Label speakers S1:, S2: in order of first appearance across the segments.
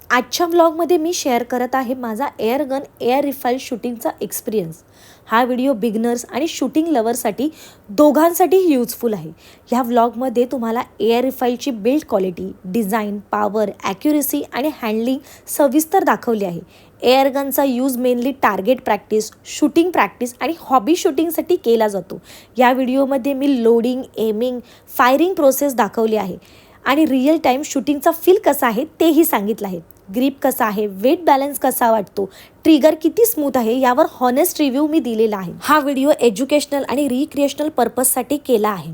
S1: आजच्या व्लॉगमध्ये मी शेअर करत आहे माझा एअर गन एअर रिफाईल शूटिंगचा एक्सपिरियन्स. हा व्हिडिओ बिगनर्स आणि शूटिंग लवर्ससाठी दोघांसाठीही यूजफुल आहे. ह्या व्लॉगमध्ये तुम्हाला एअर रिफाईलची build quality, design, power, accuracy आणि हँडलिंग सविस्तर दाखवली आहे. एअर गनचा use mainly target practice, shooting practice आणि हॉबी शूटिंगसाठी केला जातो. या व्हिडिओमध्ये मी लोडिंग, एमिंग, फायरिंग प्रोसेस दाखवली आहे आणि रिअल टाईम शूटिंगचा फील कसा आहे तेही सांगितलं आहे. ग्रिप कसा आहे, वेट बॅलन्स कसा वाटतो, ट्रिगर किती स्मूथ आहे यावर हॉनेस्ट रिव्ह्यू मी दिलेला आहे. हा व्हिडिओ एज्युकेशनल आणि रिक्रिएशनल पर्पजसाठी केला आहे.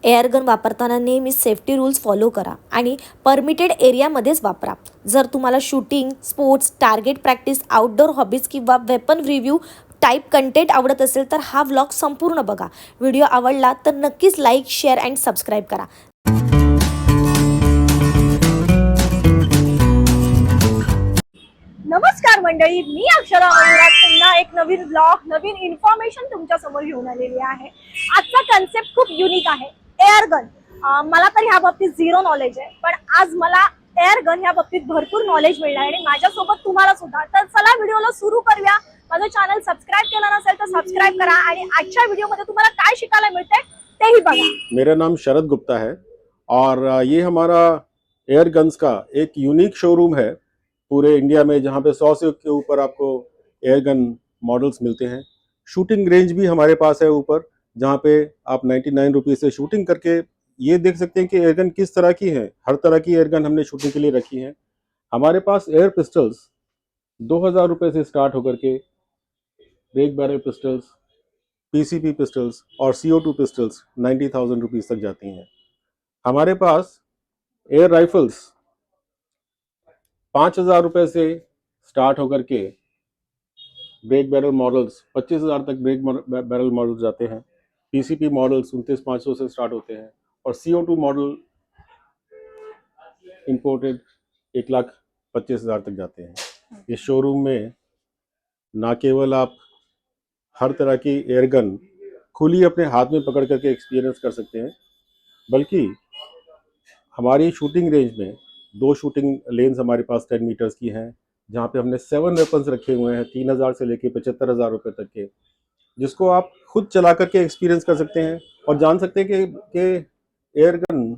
S1: एअरगन वापरताना नेहमी सेफ्टी रूल्स फॉलो करा आणि परमिटेड एरियामध्येच वापरा. जर तुम्हाला shooting, sports, target practice, outdoor hobbies किंवा वेपन रिव्ह्यू टाईप कंटेंट आवडत असेल तर हा व्लॉग संपूर्ण बघा. व्हिडिओ आवडला तर नक्कीच लाईक, शेअर अँड सबस्क्राईब करा.
S2: नमस्कार मंडळी, मी अक्षरा मयुराज पुन्हा एक नवीन ब्लॉग, नवीन इन्फॉर्मेशन तुमच्या समोर घेऊन आलेली आहे. आजचा कन्सेप्ट खूप युनिक आहे, एअर गन. मला तर ह्या बाबतीत झिरो नॉलेज आहे, पण आज मला एअर गन ह्या बाबतीत भरपूर नॉलेज मिळणार आणि माझ्यासोबत तुम्हाला सुद्धा. तर चला व्हिडिओला सुरू करूया. माझं चॅनल सबस्क्राईब केलं नसेल तर सबस्क्राईब करा आणि आजच्या व्हिडिओमध्ये तुम्हाला काय शिकायला मिळते तेही बघा.
S3: मेरा नाम शरद गुप्ता है और ये हमारा एयर गन्स का एक यूनिक शोरूम है पूरे इंडिया में, जहाँ पे 100 से के ऊपर आपको एयर गन मॉडल्स मिलते हैं। शूटिंग रेंज भी हमारे पास है ऊपर, जहाँ पे आप 99 रुपीज़ से शूटिंग करके ये देख सकते हैं कि एयर गन किस तरह की है। हर तरह की एयर गन हमने शूटिंग के लिए रखी है। हमारे पास एयर पिस्टल्स 2000 रुपये से स्टार्ट होकर के break barrel pistols, PCP pistols और CO2 पिस्टल्स 90,000 रुपीज़ तक जाती हैं। हमारे पास एयर राइफल्स 5,000 रुपये से स्टार्ट होकर के ब्रेक बैरल मॉडल्स 25,000 तक ब्रेक बैरल मॉडल्स जाते हैं। पीसीपी मॉडल्स 29,500 से स्टार्ट होते हैं और CO2 मॉडल इंपोर्टेड 1,25,000 तक जाते हैं। इस शोरूम में ना केवल आप हर तरह की एयर गन खुली अपने हाथ में पकड़ करके एक्सपीरियंस कर सकते हैं, बल्कि हमारी शूटिंग रेंज में 2 शूटिंग लेन्स हमारे पास 10 मीटर्स की हैं, जहाँ पे हमने 7 वेपन्स रखे हुए हैं 3,000 से लेके 75,000 रुपये तक के, जिसको आप खुद चला करके एक्सपीरियंस कर सकते हैं और जान सकते हैं कि एयर गन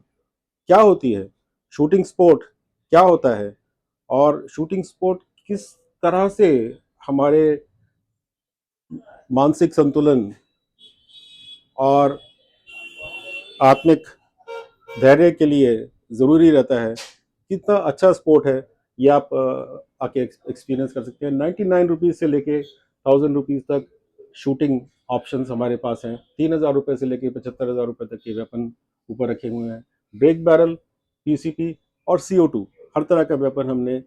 S3: क्या होती है, शूटिंग स्पोर्ट क्या होता है और शूटिंग स्पोर्ट किस तरह से हमारे मानसिक संतुलन और आत्मिक धैर्य के लिए ज़रूरी रहता है। कितना अच्छा स्पोर्ट है ये आप आके एक्सपीरियंस कर सकते हैं। 99 रुपीज़ से लेके 1000 रुपीज़ तक शूटिंग ऑप्शंस हमारे पास हैं। 3000 रुपये से लेके 75,000 रुपये तक के वेपन ऊपर रखे हुए हैं। ब्रेक बैरल, पीसीपी और CO2 हर तरह का वेपन हमने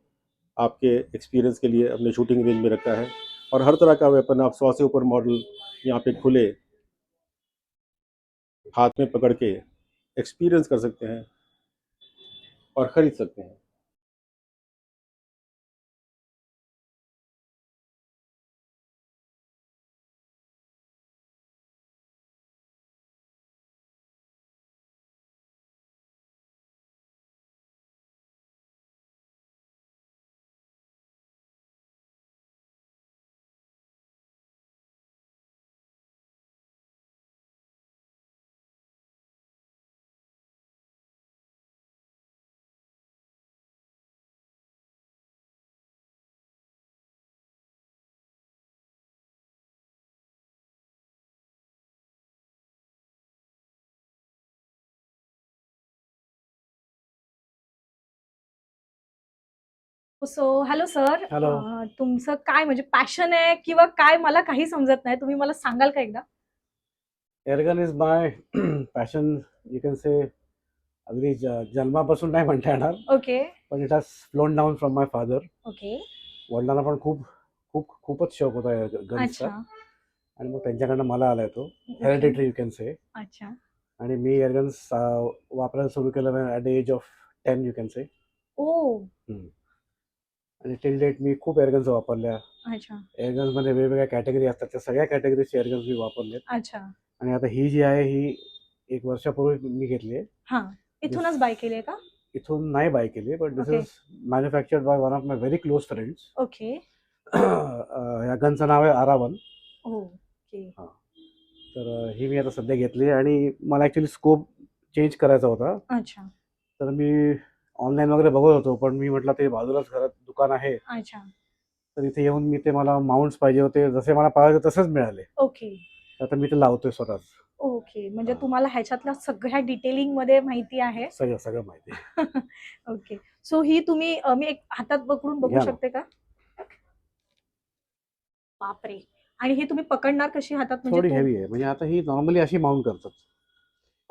S3: आपके एक्सपीरियंस के लिए अपने शूटिंग रेंज में रखा है और हर तरह का वेपन आप 100 से ऊपर मॉडल यहाँ पे खुले हाथ में पकड़ के एक्सपीरियंस कर सकते हैं और ख़रीद सकते हैं।
S2: So hello sir.
S4: हॅलो.
S2: तुमचं काय म्हणजे पॅशन आहे किंवा काय मला काही समजत नाही, तुम्ही मला सांगाल का एकदा?
S4: Air gun is my passion, you can से. अगदी जन्मापासून नाही म्हणता येणार,
S2: ओके
S4: पण it has phloem down from my father.
S2: Okay.
S4: वडिलांना पण खूपच शौक होता गन्सचा,
S2: अच्छा
S4: आणि मग त्यांच्याकडनं मला आलाय तो हेरिडिटरी, यू कॅन से.
S2: अच्छा.
S4: आणि मी एअरगन्स वापरायला सुरू केलं at the age of 10, you can say.
S2: ओ
S4: आणि टिल डेट मी खूप एअरगन्स वापरल्या.
S2: अच्छा
S4: एअरगन्समध्ये वेगवेगळ्या कॅटेगरी असतात, त्या सगळ्या कॅटेगरीचे एअरगन्स मी वापरलेत.
S2: अच्छा.
S4: आणि आता ही जी आहे ही 1 वर्षापूर्वी मी घेतली आहे.
S2: हा, इथूनच बाय केली का?
S4: इथून नाही बाय केली, but this
S2: Okay.
S4: Is manufactured by one of my very close friends.
S2: Okay.
S4: या गनचं नाव आहे आरावन.
S2: ओके.
S4: तर ही मी आता सध्या घेतली आणि मला ॲक्च्युली स्कोप चेंज करायचा होता.
S2: अच्छा.
S4: तर मी ऑनलाईन वगैरे बघत होतो, पण मी म्हटलं ते बाजूलाच घरात दुकान आहे,
S2: अच्छा.
S4: तर इथे येऊन मी ते मला माउंट्स पाहिजे होते, जसे मला पाहिजे होते तसेच मिळाले.
S2: ओके.
S4: तर आता मी ते लावतोय स्वतःच.
S2: ओके. म्हणजे
S4: हा.
S2: तुम्हाला ह्याच्यातल्या सगळ्या डिटेलिंग मध्ये माहिती आहे.
S4: सगळं सगळं माहिती आहे.
S2: ओके. सो ही तुम्ही मी एक हातात पकडून बघू
S4: घ्या ना.
S2: शकते का? बापरे. आणि हे तुम्ही पकडणार कशी हातात
S4: थोडी
S2: म्हणजे
S4: हेवी आहे, म्हणजे आता ही नॉर्मली अशी माउंट करतात.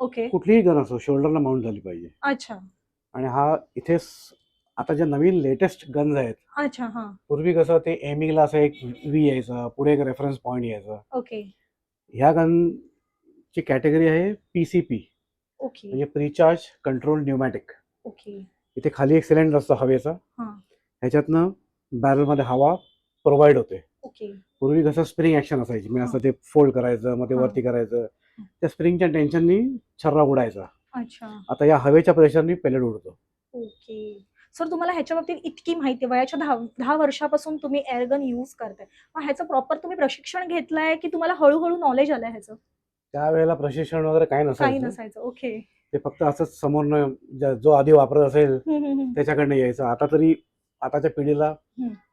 S2: ओके.
S4: कुठलीही गन असो शोल्डरला माउंट झाली पाहिजे.
S2: अच्छा.
S4: आणि हा इथे आता जे नवीन लेटेस्ट गन्स आहेत,
S2: अच्छा. हा.
S4: पूर्वी कसं ते एमिंगला असं एक व्ही यायचा, पुढे एक रेफरन्स पॉईंट यायचा.
S2: ओके.
S4: ह्या गनची कॅटेगरी आहे PCP,
S2: ओके.
S4: म्हणजे प्रीचार्ज कंट्रोल न्यूमॅटिक.
S2: ओके.
S4: इथे खाली एक सिलेंडर असतो हवेचा,
S2: हा.
S4: ह्याच्यातनं बॅरलमध्ये हवा प्रोव्हाइड होते.
S2: ओके.
S4: पूर्वी कसं स्प्रिंग ऍक्शन असायची, मी असं ते फोल्ड करायचं, मग ते वरती करायचं, त्या स्प्रिंगच्या टेन्शननी छर्रा उडायचा.
S2: अच्छा.
S4: आता या हवेच्या प्रेशरनी पेलेट उडतो.
S2: ओके. सर तुम्हाला ह्याच्या बाबतीत इतकी माहिती आहे, वयाच्या 10 वर्षापासून तुम्ही एअरगन यूज करताय, मग ह्याचं प्रॉपर तुम्ही प्रशिक्षण घेतलंय की तुम्हाला हळूहळू नॉलेज आलंय ह्याचं?
S4: त्यावेळेला प्रशिक्षण वगैरे काय
S2: काही
S4: नसायचं,
S2: नसायचं. ओके.
S4: ते फक्त असंच समोरनं जो आधी वापरत असेल त्याच्याकडनं यायचं. आता तरी आताच्या पिढीला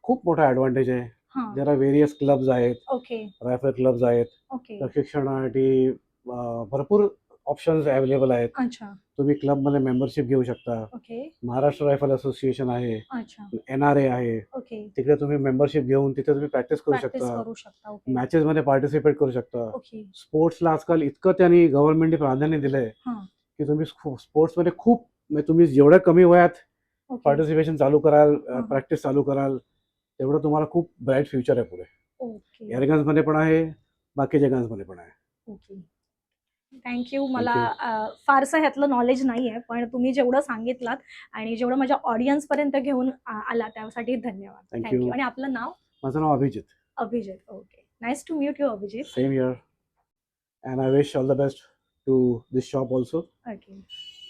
S4: खूप मोठा ऍडव्हान्टेज आहे.
S2: हा.
S4: जरा व्हेरियस क्लब्स आहेत,
S2: ओके.
S4: रायफल क्लब्स आहेत,
S2: ओके.
S4: प्रशिक्षणासाठी भरपूर ऑप्शन्स अवेलेबल आहेत.
S2: अच्छा.
S4: तुम्ही क्लबमध्ये मेंबरशिप घेऊ शकता.
S2: ओके.
S4: महाराष्ट्र रायफल असोसिएशन आहे,
S2: अच्छा.
S4: NRA आहे,
S2: ओके.
S4: तिकडे तुम्ही मेंबरशिप घेऊन तिथे तुम्ही प्रॅक्टिस करू
S2: प्रॅक्टिस
S4: शकता,
S2: करू शकता. ओके.
S4: मॅचेस मध्ये पार्टिसिपेट करू शकता.
S2: ओके.
S4: स्पोर्ट्सला आजकाल इतकं त्यांनी गव्हर्नमेंटने प्राधान्य दिलंय
S2: हा.
S4: की तुम्ही स्पोर्ट्समध्ये खूप, म्हणजे तुम्ही जेवढ्या कमी वयात
S2: ओके.
S4: पार्टिसिपेशन चालू कराल,
S2: हा.
S4: प्रॅक्टिस चालू कराल, तेवढं तुम्हाला खूप ब्राईट फ्युचर आहे पुढे.
S2: ओके.
S4: एअरगन्स मध्ये पण आहे, बाकीच्या गन्स मध्ये पण आहे.
S2: ओके. थँक्यू. मला फारसं ह्यातलं नॉलेज नाही आहे, पण तुम्ही जेवढं सांगितलात आणि जेवढं माझ्या ऑडियन्स पर्यंत घेऊन आला त्यासाठी धन्यवाद.
S4: Thank
S2: thank you.
S4: you.
S2: आणि आपलं नाव?
S4: माझं नाव Abhijit.
S2: Abhijit. Okay. Nice to meet you Abhijit.
S4: Same here, and I wish all the best to this shop also,
S2: okay.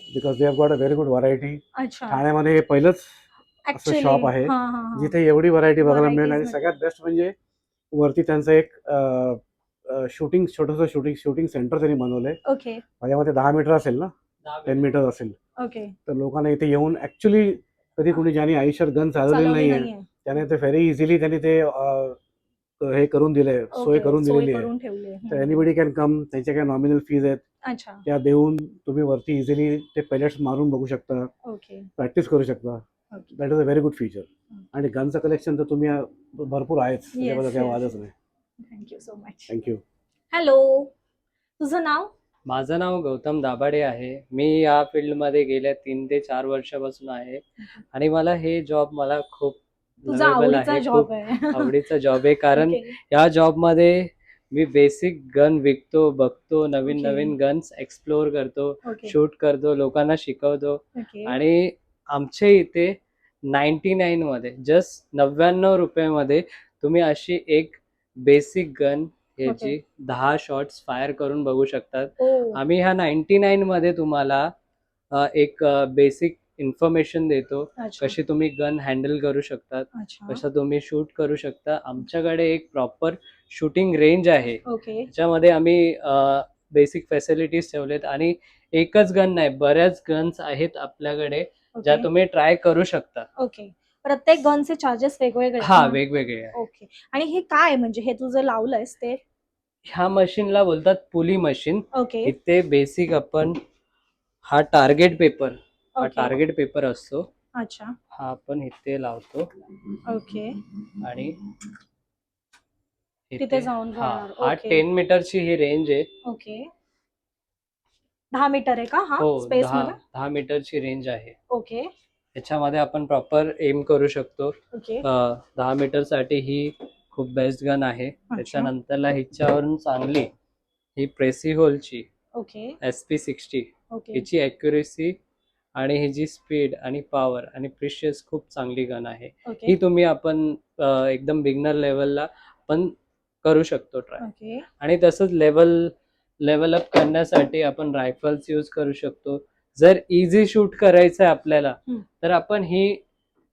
S4: Because they have got a very good variety.
S2: अच्छा.
S4: ठाण्यामध्ये हे पहिलंच असं
S2: ऍक्च्युली
S4: शॉप आहे
S2: हा हा हा.
S4: जिथे एवढी व्हरायटी बघायला मिळेल. आणि
S2: Varieties
S4: सगळ्यात बेस्ट म्हणजे वरती त्यांचं एक शूटिंग, छोटंसं शूटिंग सेंटर त्यांनी बनवलंय.
S2: ओके.
S4: माझ्यामध्ये 10 मीटर असेल ना, 10 मीटर असेल,
S2: ओके.
S4: तर लोकांना इथे येऊन ऍक्च्युली कधी कुणी ज्यांनी आयुष्यात गन चालवलेली
S2: चालवली
S4: नाहीये
S2: नाहीये.
S4: त्याने ते व्हेरी इझिली त्यांनी ते हे करून दिले, सोय
S2: ओके.
S4: करून
S2: सोय
S4: दिलेली आहे.
S2: करून ठेवली.
S4: तर एनीबडी कॅन कम, त्यांच्या काही नॉमिनल फीज आहेत,
S2: अच्छा.
S4: त्या देऊन तुम्ही वरती इझिली ते पेलेट्स मारून बघू शकता,
S2: ओके.
S4: प्रॅक्टिस करू शकता.
S2: Okay.
S4: That is a very good feature. आणि गनचं कलेक्शन तर तुम्ही भरपूर आहेच, त्याच्याबद्दल
S2: Yes,
S4: काही
S2: yes.
S4: वादच नाही.
S2: Thank you so much.
S4: Thank you.
S2: Hello. तुझं नाव?
S5: माझं नाव गौतम दाभाडे आहे. मी या फील्डमध्ये गेल्या 3 ते 4 वर्षापासून आहे आणि मला हे जॉब मला खूप
S2: तुझा
S5: lovable
S2: आवडीचा
S5: आहे,
S2: जॉब
S5: खूप
S2: आहे.
S5: आवडीचा जॉब आहे. कारण
S2: ओके.
S5: या जॉबमध्ये मी बेसिक गन विकतो, बघतो, नवीन
S2: ओके.
S5: नवीन गन्स एक्सप्लोर करतो,
S2: ओके.
S5: शूट करतो, लोकांना शिकवतो.
S2: ओके.
S5: आणि आमच्या इथे 99 मध्ये जस्ट 99 रुपयामध्ये तुम्ही अशी एक बेसिक गन ह्याची 10 शॉट्स फायर करून बघू शकतात.
S2: ओ.
S5: आम्ही ह्या 99 मध्ये तुम्हाला एक बेसिक इन्फॉर्मेशन देतो,
S2: अच्छा.
S5: कशी तुम्ही गन हँडल करू शकतात,
S2: अच्छा.
S5: कसं तुम्ही शूट करू शकता. आमच्याकडे एक प्रॉपर शूटिंग रेंज आहे,
S2: ओके.
S5: त्याच्यामध्ये आम्ही बेसिक फॅसिलिटीज ठेवलेत. आणि एकच गन नाही, बऱ्याच गन्स आहेत आपल्याकडे ज्या
S2: ओके.
S5: तुम्ही ट्राय करू शकता.
S2: ओके. प्रत्येक गनचे चार्जेस वेगवेगळे आहेत
S5: हा,
S2: ना?
S5: वेगवेगळे आहे.
S2: ओके. आणि हे काय आहे, म्हणजे हे तुझं लावलंयस ते?
S5: ह्या मशीनला बोलतात पुली मशीन.
S2: ओके.
S5: इथे बेसिक आपण हा टार्गेट पेपर, हा
S2: ओके.
S5: टार्गेट पेपर असतो,
S2: अच्छा.
S5: हा आपण इथे लावतो
S2: ओके.
S5: आणि
S2: तिथे जाऊन
S5: हा
S2: जाणार.
S5: हा
S2: ओके.
S5: 10 मीटरची ही रेंज आहे.
S2: ओके. 10 मीटर आहे का हा
S5: हो,
S2: स्पेस
S5: 10
S2: मध्ये?
S5: 10 मीटरची रेंज आहे.
S2: ओके.
S5: याच्यामध्ये आपण प्रॉपर एम करू शकतो.
S2: ओके.
S5: 10 मीटर साठी ही खूप बेस्ट गन आहे. त्याच्यानंतरला हिच्यावरून चांगली ही प्रेसी होलची
S2: ओके.
S5: SP60,
S2: okay.
S5: हिची ॲक्युरेसी आणि हिची स्पीड आणि पॉवर आणि प्रिशियस खूप चांगली गन आहे.
S2: ओके.
S5: ही तुम्ही आपण एकदम बिगनर लेवलला पण करू शकतो ट्राय.
S2: ओके.
S5: आणि तसंच लेवल अप करण्यासाठी आपण रायफल्स यूज करू शकतो. जर इझी शूट करायचं आहे आपल्याला तर आपण ही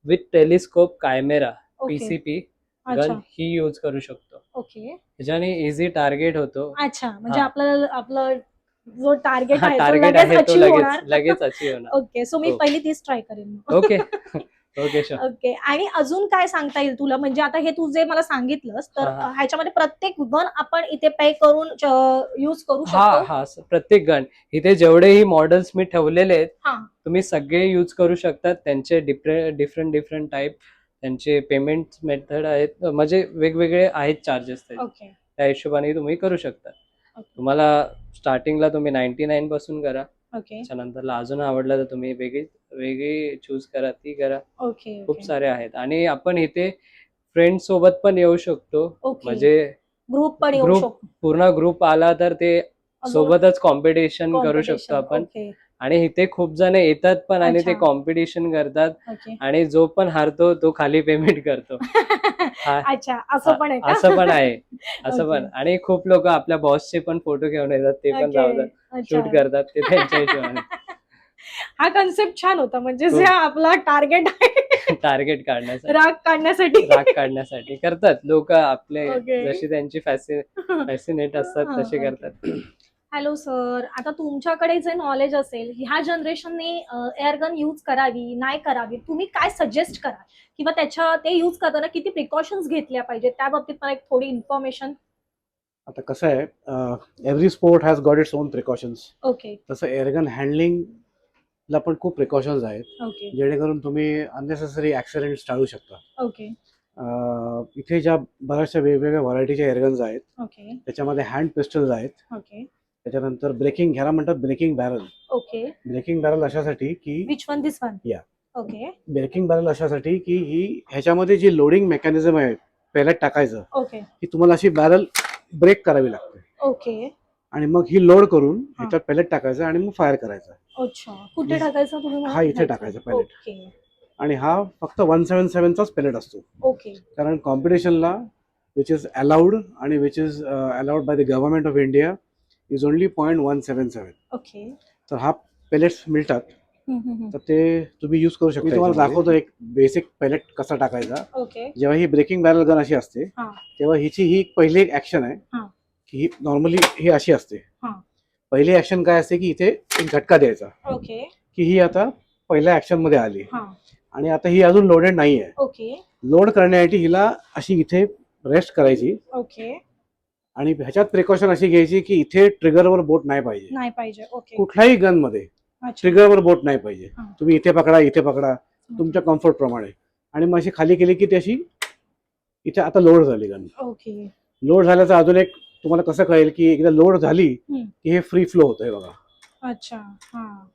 S5: with telescope camera
S2: okay.
S5: PCP
S2: अच्छा.
S5: गन ही यूज करू शकतो.
S2: ओके.
S5: त्याच्याने इझी टार्गेट होतो.
S2: अच्छा, म्हणजे
S5: हा.
S2: आपलं जो टार्गेट आहे तो
S5: टार्गेट
S2: लगेच
S5: आहे तो
S2: अचीव होणार.
S5: लगेच अचीव होणार.
S2: ओके, सो मी
S5: हो.
S2: पहिली तीच ट्राय करेन.
S5: Okay okay sure.
S2: ओके. आणि अजून काय सांगता येईल तुला, म्हणजे आता हे तू जे मला सांगितलंस तर
S5: हा.
S2: ह्याच्यामध्ये प्रत्येक गन आपण इथे पे करून युज करू
S5: हा
S2: शकतो.
S5: हा प्रत्येक गन इथे जेवढेही मॉडेल्स मी ठेवलेले आहेत
S2: हा.
S5: तुम्ही सगळे यूज करू शकतात. त्यांचे डिफरंट टाईप त्यांचे पेमेंट मेथड आहेत, म्हणजे वेगवेगळे आहेत चार्जेस
S2: ओके.
S5: त्या हिशोबाने तुम्ही करू शकता. तुम्हाला स्टार्टिंगला तुम्ही 99 पासून करा.
S2: ओके.
S5: त्याच्यानंतरला अजून आवडलं तर तुम्ही वेगळी चूज करा, ती करा.
S2: ओके.
S5: खूप सारे आहेत आणि आपण इथे फ्रेंड सोबत पण येऊ शकतो.
S2: ओके.
S5: म्हणजे
S2: ग्रुप पण येऊ
S5: ग्रुप
S2: शकतो.
S5: पूर्ण ग्रुप आला तर ते सोबतच कॉम्पिटिशन करू शकतो आपण.
S2: ओके.
S5: आणि इथे खूप जण येतात पण आणि ते
S2: अच्छा.
S5: कॉम्पिटिशन करतात
S2: ओके.
S5: आणि जो पण हारतो तो खाली पेमेंट करतो.
S2: अच्छा, असं पण आहे का?
S5: असं पण आहे. असं
S2: ओके.
S5: पण. आणि खूप लोक आपल्या बॉसचे पण फोटो घेऊन येतात, ते पण
S2: ओके.
S5: लावतात,
S2: अच्छा.
S5: शूट करतात ते त्यांच्या हिशोबाने.
S2: हा कन्सेप्ट छान होता, म्हणजे
S5: हो.
S2: जे आपला टार्गेट आहे
S5: टार्गेट काढण्यासाठी,
S2: राग काढण्यासाठी
S5: राग काढण्यासाठी करतात लोक आपले.
S2: ओके.
S5: जशी त्यांची फॅसिनेट असतात तसे
S2: हा,
S5: करतात.
S2: हॅलो सर, आता तुमच्याकडे जे नॉलेज असेल ह्या जनरेशनने एअरगन यूज करावी नाही करावी, तुम्ही काय सजेस्ट करा, किंवा ते यूज करताना किती प्रिकॉशन्स घेतल्या पाहिजे, त्या बाबतीत मला एक थोडी इन्फॉर्मेशन.
S4: आता कसं आहे, every sport has got its own precautions.
S2: Okay.
S4: तसं एअरगन हँडलिंगला पण खूप प्रिकॉशन्स आहेत,
S2: ओके.
S4: जेणेकरून तुम्ही अननेसेसरी ऍक्सिडेंट्स टाळू शकता.
S2: ओके.
S4: इथे ज्या बऱ्याचशा वेगवेगळ्या व्हरायटीच्या एअरगन्स आहेत,
S2: ओके.
S4: त्याच्यामध्ये हँड पिस्टल्स आहेत.
S2: ओके.
S4: त्याच्यानंतर ब्रेकिंग, ह्याला म्हणतात breaking barrel.
S2: Okay.
S4: Breaking barrel अशासाठी की
S2: विच वन, दिस वन?
S4: या
S2: ओके.
S4: ब्रेकिंग बॅरल अशासाठी की ह्याच्यामध्ये जी लोडिंग मेकॅनिझम आहे पेलेट टाकायचं,
S2: ओके.
S4: की तुम्हाला अशी बॅरल ब्रेक करावी लागते
S2: ओके.
S4: आणि मग ही लोड करून ह्याच्यात पेलेट टाकायचं आणि मग फायर करायचं.
S2: अच्छा, कुठे टाकायचं तुम्ही मला?
S4: हा इथे टाकायचा पेलेट.
S2: ओके.
S4: आणि हा फक्त 177चाच पेलेट असतो,
S2: ओके.
S4: कारण कॉम्पिटिशनला विच इज अलाउड आणि which is allowed by the government of India is only 0.177.
S2: Okay.
S4: तर हा पेलेट्स मिळतात, तर ते तुम्ही यूज करू शकता. मी तुम्हाला दाखवतो एक बेसिक पेलेट कसा टाकायचा.
S2: ओके.
S4: जेव्हा ही ब्रेकिंग बॅरल गन अशी असते
S2: हा.
S4: तेव्हा ही पहिली एक ऍक्शन आहे
S2: हा.
S4: की ही नॉर्मली ही अशी असते.
S2: हा.
S4: पहिली ऍक्शन काय असते की इथे एक झटका द्यायचा,
S2: ओके.
S4: की ही आता पहिल्या ऍक्शन मध्ये आली
S2: हा.
S4: आणि आता ही अजून लोडेड नाहीये.
S2: ओके.
S4: लोड करण्यासाठी हिला अशी इथे रेस्ट करायची
S2: ओके.
S4: आणि ह्याच्यात प्रिकॉशन अशी घ्यायची की इथे ट्रिगरवर बोट नाही पाहिजे.
S2: नाही पाहिजे. ओके.
S4: कुठल्याही गन मध्ये
S2: अच्छा.
S4: ट्रिगरवर बोट नाही पाहिजे.
S2: हा.
S4: तुम्ही इथे पकडा तुमच्या कम्फर्ट प्रमाणे, आणि मग अशी खाली केली की ती अशी इथे आता लोड झाली गन.
S2: ओके.
S4: लोड झाल्याचं अजून एक तुम्हाला कसं कळेल की एकदा लोड झाली की हे फ्री फ्लो होतंय बघा.
S2: अच्छा. हा.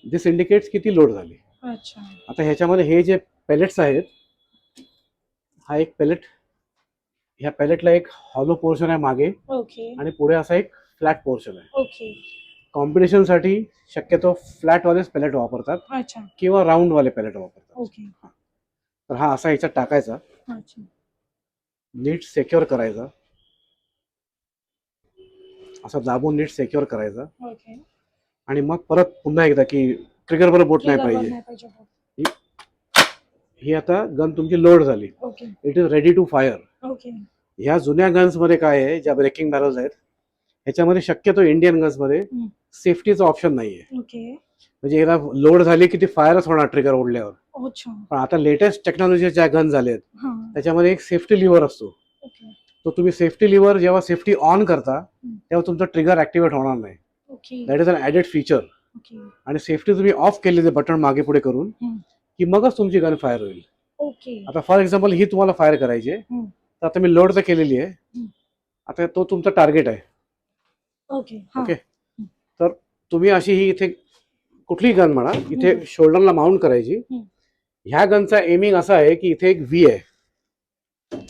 S4: दिस इंडिकेट्स की ती लोड झाली.
S2: अच्छा.
S4: आता ह्याच्यामध्ये हे जे पेलेट्स आहेत, हा एक पेलेट, ह्या पेलेटला एक हॉलो पोर्शन आहे मागे
S2: ओके.
S4: आणि पुढे असा एक फ्लॅट पोर्शन आहे.
S2: ओके.
S4: कॉम्पिटिशनसाठी शक्यतो फ्लॅट वालेच पेलेट वापरतात
S2: अच्छा.
S4: किंवा राऊंड वाले पेलेट वापरतात.
S2: ओके.
S4: तर हा असा ह्याच्यात टाकायचा,
S2: अच्छा.
S4: नीट सेक्युअर करायचा, असा दाबून नीट सेक्युअर करायचा
S2: ओके.
S4: आणि मग परत पुन्हा एकदा की ट्रिगरवर बोट नाही
S2: Trigger वर
S4: पाहिजे.
S2: नाही पाहिजे.
S4: ही आता गन तुमची लोड झाली,
S2: okay.
S4: It is ready to fire.
S2: Okay.
S4: ह्या जुन्या गन्स मध्ये काय आहे, ज्या ब्रेकिंग बॅरल्स आहेत ह्याच्यामध्ये शक्यतो इंडियन गन्स मध्ये सेफ्टीचा ऑप्शन नाहीये.
S2: ओके.
S4: म्हणजे याला लोड झाली की ती फायरच होणार ट्रिगर ओढल्यावर.
S2: अच्छा.
S4: पण आता लेटेस्ट टेक्नॉलॉजी ज्या गन झालेत
S2: हा.
S4: त्याच्यामध्ये एक सेफ्टी लिव्हर असतो.
S2: ओके.
S4: तो तुम्ही सेफ्टी लिव्हर जेव्हा सेफ्टी ऑन करता तेव्हा तुमचं ट्रिगर ऍक्टिव्हेट होणार नाही.
S2: Okay.
S4: That is an added feature.
S2: Okay.
S4: आणि सेफ्टी तुम्ही ऑफ केली ते बटन मागे पुढे करून की मगच तुमची गन फायर होईल.
S2: ओके.
S4: आता फॉर एक्झाम्पल ही तुम्हाला फायर करायची आहे, तर आता मी लोड तर केलेली आहे, आता तो तुमचा टार्गेट आहे.
S2: ओके. हा.
S4: ओके. तर तुम्ही अशी ही इथे कुठलीही गन म्हणा इथे शोल्डरला माउंट करायची. ह्या गनचा एमिंग असा आहे की इथे एक व्ही आहे,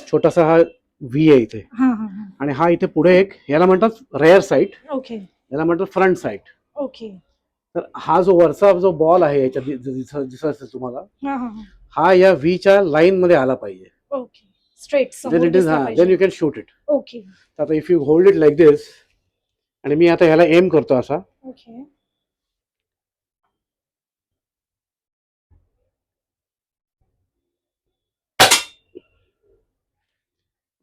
S4: छोटासा हा व्ही आहे इथे,
S2: हा. हा. हा.
S4: आणि हा इथे पुढे एक, याला म्हणतात रेअर साईट,
S2: ओके.
S4: याला म्हणतात फ्रंट साईट.
S2: ओके.
S4: तर हा जो वरचा जो बॉल आहे याच्यात दिसत असेल तुम्हाला,
S2: हा. हा. हा.
S4: हा या व्हीच्या लाईन मध्ये आला पाहिजे.
S2: Okay. Straight
S4: then it is, then you can shoot it.
S2: Okay.
S4: आता if you hold it like this, आणि मी आता ह्याला एम करतो असा,
S2: ओके.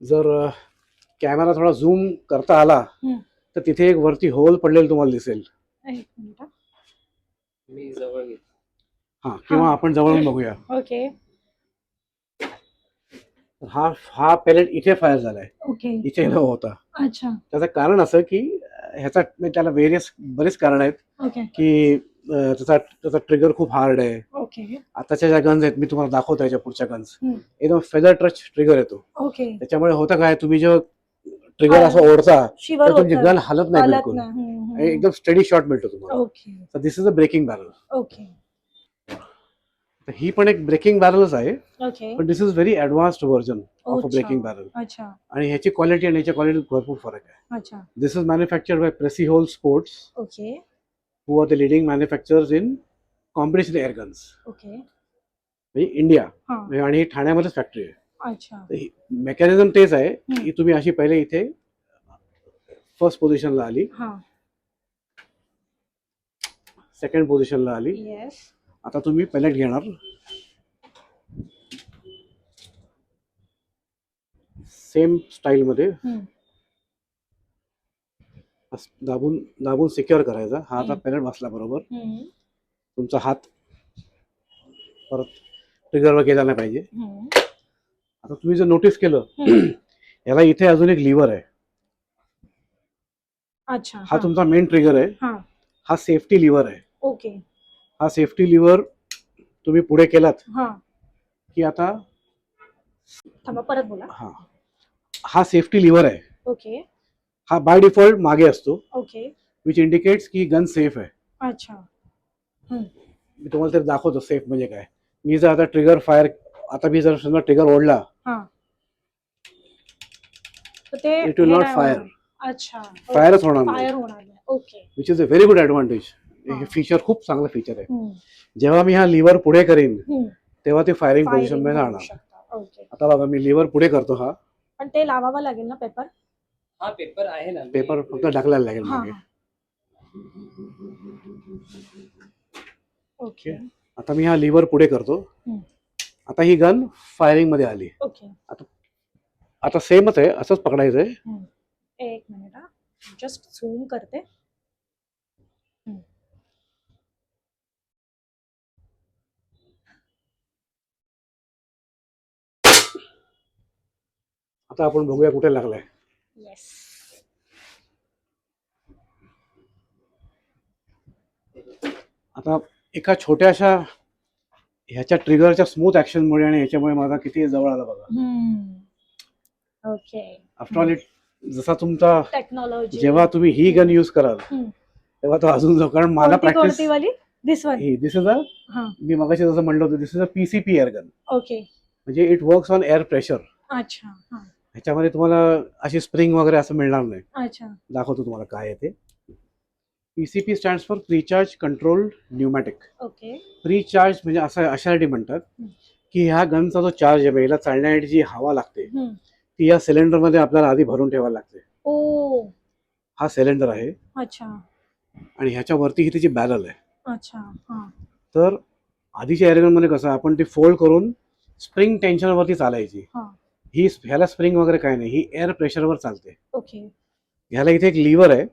S4: जर कॅमेरा थोडा झूम करता आला तर तिथे एक वरती होल पडलेलं तुम्हाला दिसेल.
S2: एक मिनिट.
S5: मी जवळ घेतो.
S4: हा, किंवा आपण जवळून बघूया.
S2: ओके
S4: हा पेलेट इथे फायर झालाय,
S2: ओके.
S4: इथे न होता.
S2: अच्छा
S4: त्याचं कारण असं की ह्याचा म्हणजे त्याला बरेच कारण आहेत
S2: ओके
S4: की त्याचा ट्रिगर खूप हार्ड आहे.
S2: ओके
S4: आताच्या ज्या गन्स आहेत मी तुम्हाला दाखवतो याच्या पुढच्या गन्स
S2: हम्म.
S4: एकदम फेदर टच ट्रिगर येतो.
S2: ओके.
S4: त्याच्यामुळे होतं काय, तुम्ही जेव्हा ट्रिगर असं ओढता
S2: शिवर
S4: तर तुमची
S2: होतं.
S4: गन हलत नाही
S2: हलत
S4: बिलकुल.
S2: नाही. हम्म,
S4: आणि एकदम स्टेडी शॉट मिळतो तुम्हाला.
S2: ओके
S4: तर this is a breaking barrel.
S2: Okay
S4: तर ही पण एक ब्रेकिंग बॅरलच आहे,
S2: ओके.
S4: पण this is very advanced version of a
S2: अच्छा.
S4: Breaking barrel.
S2: अच्छा
S4: आणि ह्याची क्वालिटी आणि ह्याच्या क्वालिटीत भरपूर फरक आहे.
S2: अच्छा
S4: this is manufactured by Precihole Sports,
S2: okay
S4: who are the leading manufacturers in competition air guns.
S2: Okay.
S4: म्हणजे इंडिया,
S2: हा
S4: आणि ही ठाण्यामध्येच फॅक्टरी आहे.
S2: अच्छा
S4: मेकॅनिझम तेच आहे
S2: हम्म.
S4: की तुम्ही अशी पहिले इथे फर्स्ट पोझिशनला आली,
S2: हा
S4: सेकंड पोझिशनला आली.
S2: येस
S4: आता तुम्ही पेलेट घेणार, सेम स्टाईल मध्ये दाबून दाबून सिक्युअर करायचा. हा आता पेलेट बसला बरोबर. तुमचा हात परत ट्रिगरवर गेला नाही पाहिजे. आता तुम्ही जर नोटीस केलं याला इथे अजून एक लिव्हर आहे.
S2: अच्छा
S4: हा तुमचा मेन ट्रिगर आहे.
S2: हा
S4: हा सेफ्टी लिव्हर आहे.
S2: ओके.
S4: हा सेफ्टी लिव्हर तुम्ही पुढे केलात
S2: हा
S4: की आता
S2: थांबा परत बोला.
S4: हा सेफ्टी लिव्हर आहे.
S2: ओके
S4: हा बाय डिफॉल्ट मागे असतो,
S2: ओके.
S4: विच इंडिकेट्स की गन सेफ आहे.
S2: अच्छा
S4: मी तुम्हाला तरी दाखवतो सेफ म्हणजे काय. मी जर आता ट्रिगर फायर, आता मी जर समजा ट्रिगर ओढला,
S2: हा तर ते
S4: इट विल
S2: हे
S4: नॉट
S2: नाही
S4: फायर.
S2: होणार. अच्छा
S4: फायरच होणार नाही,
S2: फायर होणार नाही. Okay.
S4: Which is a very good advantage. हे
S2: हा.
S4: फीचर खूप चांगलं फीचर आहे. जेव्हा मी हा लिव्हर पुढे करीन तेव्हा ते फायरिंग
S2: Firing
S4: पोझिशन मध्ये
S2: होऊ
S4: राहणार.
S2: शकतं. ओके.
S4: आता बघा मी लिव्हर पुढे करतो. हा
S2: पण ते लावावं लागेल ना पेपर.
S5: हा पेपर आहे ना.
S4: पेपर फक्त ढकलायला लागेल
S2: हा
S4: मागे.
S2: ओके
S4: आता मी हा लिव्हर पुढे करतो. आता ही गन फायरिंग मध्ये आली.
S2: ओके.
S4: आता सेमच आहे, असंच पकडायचंय.
S2: एक मिनिट हा, जस्ट झूम करते.
S4: आता आपण बघूया कुठे लागलाय.
S2: येस.
S4: आता एका छोट्याशा ह्याच्या ट्रिगरच्या स्मूथ ऍक्शनमुळे आणि ह्याच्यामुळे माझा किती जवळ आला बघा.
S2: ओके.
S4: आफ्टर ऑल जसा तुमचा
S2: टेक्नॉलॉजी
S4: जेव्हा तुम्ही ही गन यूज कराल तेव्हा तो अजून जो, कारण मला प्रॅक्टिस
S2: कोणती वाली? दिस वन.
S4: दिस इज अ, मी मगाशी जसं म्हणलं होतं, this is a PCP air gun.
S2: Okay.
S4: म्हणजे it works on air pressure.
S2: अच्छा
S4: ह्याच्यामध्ये तुम्हाला अशी स्प्रिंग वगैरे असं मिळणार नाही.
S2: अच्छा
S4: दाखवतो तुम्हाला काय आहे ते. PCP stands for precharge controlled pneumatic.
S2: Okay.
S4: Precharge म्हणजे असं अशासाठी म्हणतात की ह्या गनचा जो चार्ज आहे, याला चालण्यासाठी जी हवा लागते ती या सिलेंडर मध्ये आपल्याला आधी भरून ठेवायला लागते.
S2: ओ.
S4: हा सिलेंडर आहे
S2: अच्छा
S4: आणि ह्याच्या वरती ही त्याची बॅरल आहे.
S2: अच्छा हा
S4: तर आधीच्या एअरगन मध्ये कसं आपण ती फोल्ड करून स्प्रिंग टेन्शन वरती चालायची. ही ह्याला स्प्रिंग वगैरे काय नाही, ही एअर प्रेशरवर चालते.
S2: ओके.
S4: ह्याला इथे एक लिव्हर आहे.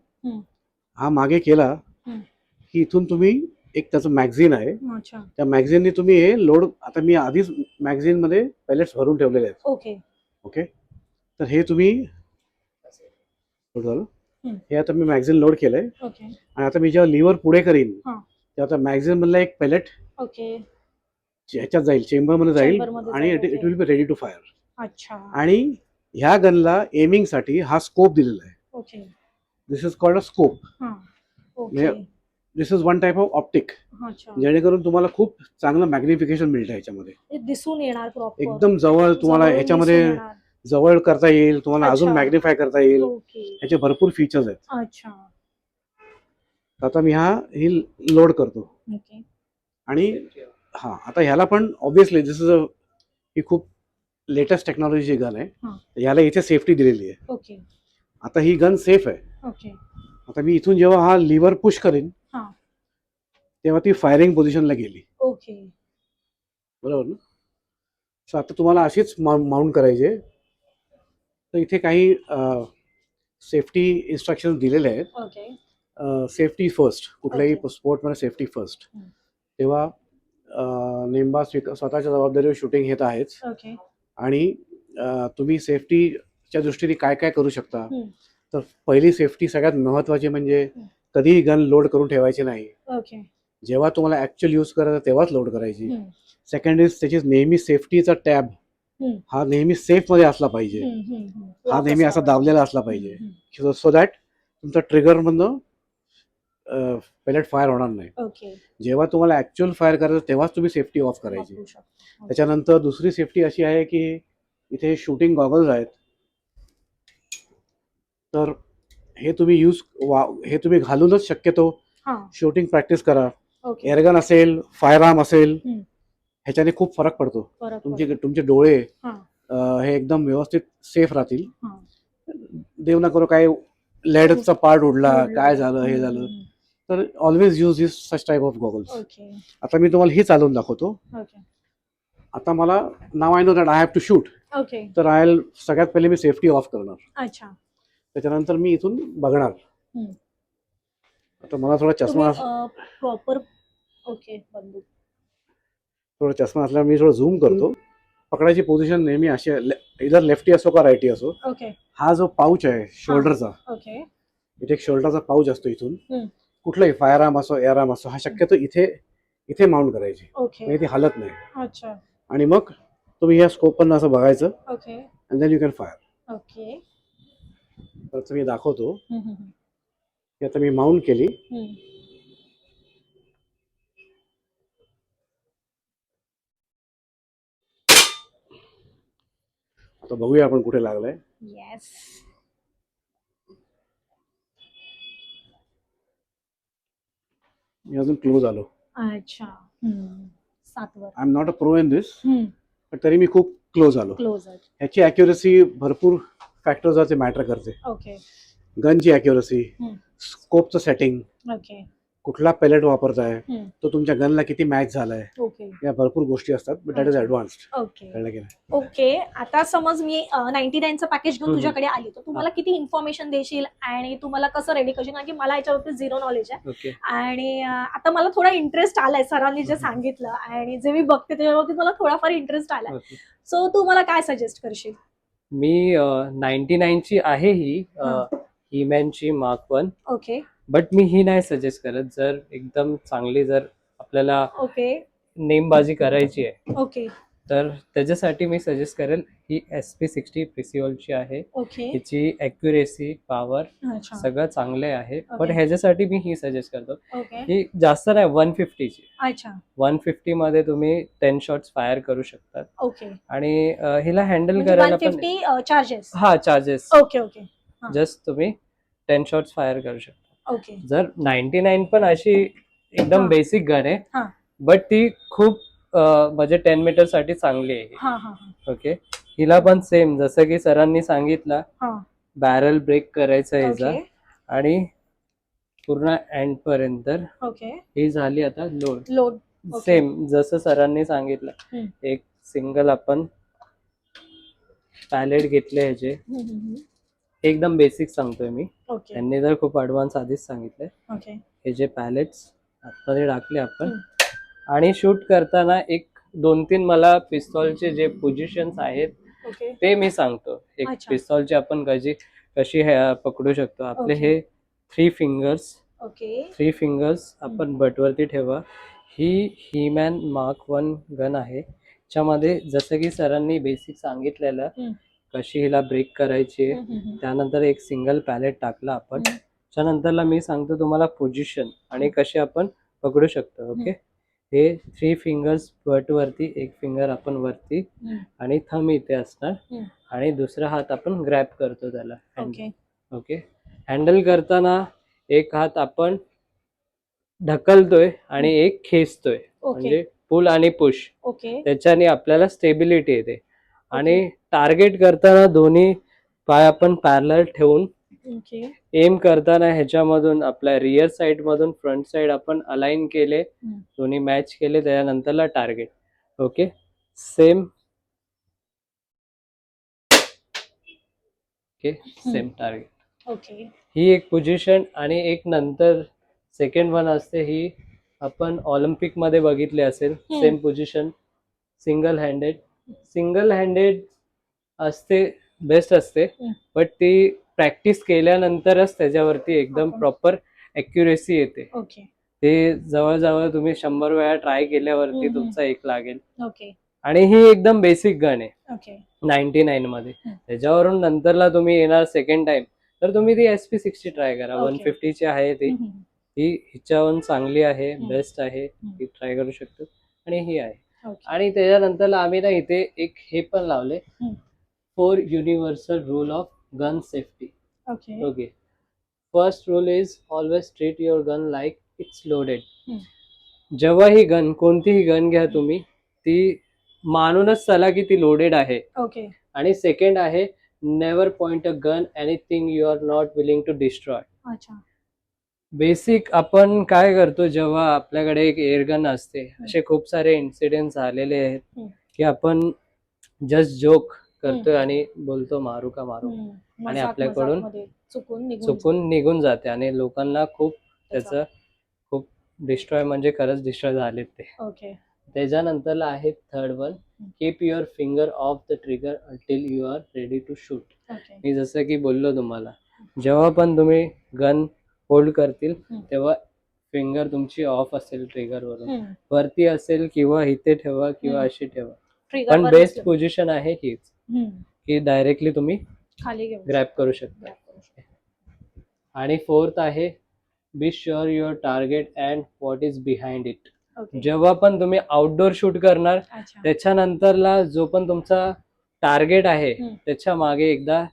S4: हा मागे केला की इथून तुम्ही एक त्याचं मॅगझिन आहे.
S2: अच्छा
S4: त्या मॅगझिनने तुम्ही हे लोड, आता मी आधीच मॅगझिन मध्ये पेलेट्स भरून ठेवलेले आहेत.
S2: ओके.
S4: ओके. तर हे तुम्ही झालं, हे आता मी मॅगझिन लोड केलंय.
S2: ओके.
S4: आणि आता मी जेव्हा लिव्हर पुढे करीन
S2: हा.
S4: तेव्हा आता मॅगझिन मधला एक पेलेट
S2: ओके.
S4: ह्याच्यात जाईल, चेंबर मध्ये जाईल
S2: Chamber मध्ये
S4: आणि
S2: जाईल,
S4: it
S2: okay.
S4: Will be ready to fire.
S2: अच्छा
S4: आणि ह्या गनला एमिंग साठी हा स्कोप दिलेला आहे.
S2: Okay.
S4: This is called a scope.
S2: हा okay.
S4: This is one type of optic,
S2: अच्छा
S4: जेणेकरून तुम्हाला खूप चांगलं मॅग्निफिकेशन मिळतं ह्याच्यामध्ये.
S2: हे दिसून येणार प्रॉपर.
S4: एकदम जवळ तुम्हाला
S2: जवळून
S4: ह्याच्यामध्ये
S2: दिसून येणार.
S4: जवळ करता येईल, तुम्हाला अजून
S2: अच्छा.
S4: मॅग्निफाय करता येईल.
S2: ओके.
S4: ह्याचे भरपूर फीचर्स आहेत.
S2: अच्छा
S4: आता मी ही लोड करतो.
S2: ओके.
S4: आणि हा आता ह्याला पण ऑब्विसली दिस इज ही खूप लेटेस्ट टेक्नॉलॉजीची गन आहे. ह्याला इथे सेफ्टी दिलेली आहे.
S2: ओके.
S4: आता ही गन सेफ आहे.
S2: ओके.
S4: आता मी इथून जेव्हा हा लिव्हर पुश करीन
S2: हा.
S4: तेव्हा ती फायरिंग पोझिशनला गेली.
S2: ओके.
S4: बरोबर ना. सो आता तुम्हाला अशीच माउंट करायची आहे. तर इथे काही सेफ्टी इन्स्ट्रक्शन दिलेले आहेत.
S2: ओके.
S4: सेफ्टी फर्स्ट, कुठल्याही
S2: Okay.
S4: स्पोर्टमध्ये सेफ्टी फर्स्ट.
S2: हम्म.
S4: तेव्हा नेमबाज स्वतःच्या जबाबदारीवर शूटिंग घेत आहेच.
S2: ओके.
S4: आणि तुम्ही सेफ्टीच्या दृष्टीने काय काय करू शकता.
S2: हम्म.
S4: तर पहिली सेफ्टी सगळ्यात महत्त्वाची म्हणजे
S2: हम्म.
S4: कधीही गन लोड करून ठेवायची नाही.
S2: ओके.
S4: जेव्हा तुम्हाला ॲक्च्युअल यूज करायचं तेव्हाच लोड करायची.
S2: हम्म.
S4: सेकंड इज त्याची नेहमी सेफ्टीचा टॅब
S2: हम्म.
S4: हा नेहमी सेफमध्ये असला पाहिजे. हा
S2: Lock
S4: नेहमी असा
S2: असावा.
S4: दाबलेला असला पाहिजे.
S2: हम्म.
S4: सो दॅट तुमचा ट्रिगरमधनं पेलेट फायर होणार नाही.
S2: ओके.
S4: जेव्हा तुम्हाला ॲक्च्युअल फायर करायचं तेव्हाच तुम्ही सेफ्टी ऑफ करायची.
S2: वापरू शकतो.
S4: त्याच्यानंतर दुसरी सेफ्टी अशी आहे की इथे शूटिंग गॉगल्स आहेत. तर हे तुम्ही हे तुम्ही घालूनच शक्यतो
S2: हा.
S4: शूटिंग प्रॅक्टिस करा.
S2: ओके.
S4: एअरगन असेल, फायर आर्म असेल,
S2: हम्म.
S4: ह्याच्याने खूप फरक पडतो.
S2: फरक
S4: तुमचे डोळे
S2: हा.
S4: हे एकदम व्यवस्थित सेफ राहतील.
S2: हा.
S4: देव ना करो काय लेडचा पार्ट उडला,
S2: उडला.
S4: काय झालं, हे झालं, तर always use this such type of goggles.
S2: Okay.
S4: आता मी तुम्हाला ही चालवून दाखवतो.
S2: ओके.
S4: आता मला नाव I know that I have to shoot.
S2: Okay.
S4: तर सगळ्यात पहिले मी सेफ्टी ऑफ करणार.
S2: अच्छा.
S4: त्याच्यानंतर मी इथून बघणार.
S2: हम्म.
S4: आता मला थोडा
S2: प्रॉपर. ओके. बंदूक.
S4: चष्मा असल्यामुळे मी थोडं झूम करतो. पकडायची पोझिशन नेहमी अशी इधर लेफ्टी असो का राईटी असो.
S2: ओके.
S4: हा जो पाऊच आहे शोल्डरचा,
S2: ओके.
S4: इथे एक शोल्डरचा पाऊच असतो. इथून
S2: हम्म.
S4: कुठलाही फायर आर्म असो, एअर आर्म असो, हा शक्यतो इथे माउंट करायची.
S2: ओके.
S4: म्हणजे ती हलत नाही.
S2: अच्छा.
S4: आणि मग तुम्ही या स्कोप पण असं बघायचं.
S2: Okay.
S4: And then you can fire.
S2: Okay.
S4: तर तुम्ही दाखवतो
S2: हम्म.
S4: की आता मी माउंट केली.
S2: हम्म.
S4: आता बघूया आपण कुठे लागलाय.
S2: येस.
S4: मी अजून क्लोज आलो.
S2: अच्छा. 7 वर.
S4: I am not a pro in this,
S2: हम्म.
S4: पण तरी मी खूप क्लोज आलो.
S2: क्लोज आहे.
S4: ह्याची ॲक्युरसी भरपूर फॅक्टर्सवरती मॅटर करते.
S2: ओके.
S4: गनची ॲक्युरसी,
S2: हम्म.
S4: स्कोपचं सेटिंग,
S2: ओके.
S4: कुठला पेलेट वापरताय,
S2: हम्म.
S4: तो तुमच्या गनला किती मॅच झालाय,
S2: ओके.
S4: या भरपूर गोष्टी असतात. But that is advanced.
S2: Okay.
S4: कळलं की नाही.
S2: ओके. आता समज मी 99चं पॅकेज घेऊन
S5: हम्म.
S2: तुझ्याकडे आली तर तू मला किती इन्फॉर्मेशन देशील आणि तू मला कसं रेडी करशील, कारण की मला याच्यावरती झिरो नॉलेज आहे.
S5: ओके.
S2: आणि आता मला थोडा इंटरेस्ट आलाय सरांनी जे सांगितलं आणि जे मी बघते त्याच्यावरती मला थोडाफार इंटरेस्ट आलाय.
S5: ओके.
S2: सो तू मला काय सजेस्ट करशील?
S5: मी 99ची आहे ही
S2: हा.
S5: हीमॅनची मार्क 1.
S2: ओके.
S5: बट मी ही नाही सजेस्ट करत. जर एकदम चांगली जर आपल्याला
S2: ओके.
S5: नेमबाजी करायची आहे
S2: ओके.
S5: तर त्याच्यासाठी मी सजेस्ट करेल ही SP60 प्रिसिओलची आहे.
S2: ओके.
S5: हिची ॲक्युरेसी, पॉवर
S2: अच्छा.
S5: सगळं चांगले आहे. पण
S2: ओके.
S5: ह्याच्यासाठी मी ही सजेस्ट करतो
S2: ओके.
S5: ही जास्त नाही 150ची.
S2: अच्छा.
S5: 150 मध्ये तुम्ही 10 शॉट्स फायर करू शकतात.
S2: ओके.
S5: आणि हिला हँडल
S2: म्हणजे
S5: करायला पण
S2: 150 चार्जेस.
S5: हा चार्जेस
S2: ओके. ओके. हा.
S5: जस्ट तुम्ही 10 शॉट्स फायर करू शकता.
S2: ओके.
S5: जर 99 पण अशी एकदम
S2: हा.
S5: बेसिक गन आहे,
S2: हा.
S5: बट ती खूप म्हणजे 10 मीटर साठी चांगली आहे.
S2: हा. हा. हा.
S5: ओके. हिला पण सेम जसं की सरांनी सांगितलं
S2: हा.
S5: बॅरल ब्रेक करायचा ह्याचा
S2: ओके.
S5: आणि पूर्ण एंड पर्यंत.
S2: ओके.
S5: ही झाली आता लोड.
S2: लोड. ओके.
S5: सेम जसं सरांनी सांगितलं.
S2: हम्म.
S5: एक सिंगल आपण पॅलेट घेतले ह्याचे. एकदम बेसिक सांगतोय मी.
S2: ओके.
S5: त्यांनी तर खूप ॲडव्हान्स आधीच सांगितलंय.
S2: ओके.
S5: हे जे पॅलेट्स आतमध्ये टाकले आपण आणि शूट करताना एक 2-3 मला पिस्तॉलचे जे पोझिशन्स आहेत
S2: ओके.
S5: ते मी सांगतो. एक
S2: अच्छा.
S5: पिस्तॉलची आपण कशी पकडू शकतो. आपले
S2: ओके.
S5: हे 3 फिंगर्स
S2: ओके.
S5: 3 फिंगर्स आपण बटवरती ठेवा. ही हीमॅन मार्क 1 गन आहे. त्याच्यामध्ये जसं की सरांनी बेसिक सांगितलेलं कशी हिला ब्रेक करायची आहे. त्यानंतर एक सिंगल पॅलेट टाकला आपण. त्यानंतरला मी सांगतो तुम्हाला पोझिशन आणि कशी आपण पकडू शकतो. ओके. हे 3 फिंगर्स बटवरती, एक फिंगर आपण वरती आणि थंब इथे असणार आणि दुसरा हात आपण ग्रॅब करतो त्याला.
S2: ओके.
S5: ओके. हँडल करताना एक हात आपण ढकलतोय आणि एक खेचतोय. म्हणजे पुल आणि पुश.
S2: ओके.
S5: त्याच्याने आपल्याला स्टेबिलिटी येते. आणि टार्गेट करताना दोन्ही पाय आपण पॅरलल ठेवून
S2: ओके.
S5: एम करताना ह्याच्यामधून आपल्या रिअर साइड मधून फ्रंट साइड आपण अलाइन केले, दोन्ही मॅच केले, त्यानंतरला target. Okay. Same okay same target.
S2: Okay.
S5: ही एक पोझिशन आणि एक नंतर सेकंड वन असते, ही आपण ऑलिम्पिक मध्ये बघितली असेल. सेम पोझिशन सिंगल हँडेड असते, बेस्ट असते. बट ती प्रॅक्टिस केल्यानंतरच त्याच्यावरती एकदम
S2: आपण-
S5: प्रॉपर ॲक्युरेसी येते.
S2: ओके.
S5: ते जवळजवळ तुम्ही 100 वेळा ट्राय केल्यावरती तुमचा एक लागेल.
S2: ओके.
S5: आणि ही एकदम बेसिक गन आहे
S2: ओके.
S5: 99 मध्ये. त्याच्यावरून नंतरला तुम्ही येणार सेकंड टाइम, तर तुम्ही ती SP60 ट्राय करा.
S2: Okay.
S5: 150 ची आहे ती. ही हिच्याहून चांगली आहे, बेस्ट आहे, ती ट्राय करू शकतो. आणि ही आहे.
S2: ओके.
S5: आणि त्याच्यानंतर आम्ही ना इथे एक हे पण लावले, 4 universal rule of gun safety.
S2: Okay.
S5: Okay. First rule is always treat your gun like it's loaded. जेव्हा ही गन, कोणतीही गन घ्या तुम्ही, ती मानूनच चला की ती लोडेड आहे.
S2: ओके.
S5: आणि सेकंड आहे, never point a gun anything you are not willing to destroy.
S2: अच्छा.
S5: बेसिक आपण काय करतो जेव्हा आपल्याकडे एक एअरगन असते, असे खूप सारे इन्सिडेंट झालेले आहेत की आपण जस्ट जोक करतोय आणि बोलतो मारू का मारू, आणि आपल्याकडून चुकून निघून जाते आणि लोकांना खूप त्याचं खूप डिस्ट्रॉय, म्हणजे खरंच डिस्ट्रॉय झालेत ते.
S2: ओके.
S5: त्याच्यानंतरला आहे third one, keep your finger off the trigger until you are ready to shoot.
S2: Okay.
S5: मी जसं की बोललो तुम्हाला, जेव्हा पण तुम्ही गन होल्ड करतील तेव्हा फिंगर तुमची ऑफ असेल ट्रिगरवरून, वरती असेल किंवा इथे ठेवा किंवा अशी ठेवा. पण बेस्ट पोझिशन आहे हीच, की डायरेक्टली तुम्ही
S2: खाली घेऊ
S5: ग्रॅब करू शकता. आणि फोर्थ आहे, be sure your target and what is behind it.
S2: Okay.
S5: जेव्हा पण तुम्ही आउटडोर शूट करणार,
S2: अच्छा.
S5: त्याच्यानंतरला जो पण तुमचा टार्गेट आहे त्याच्या मागे एकदा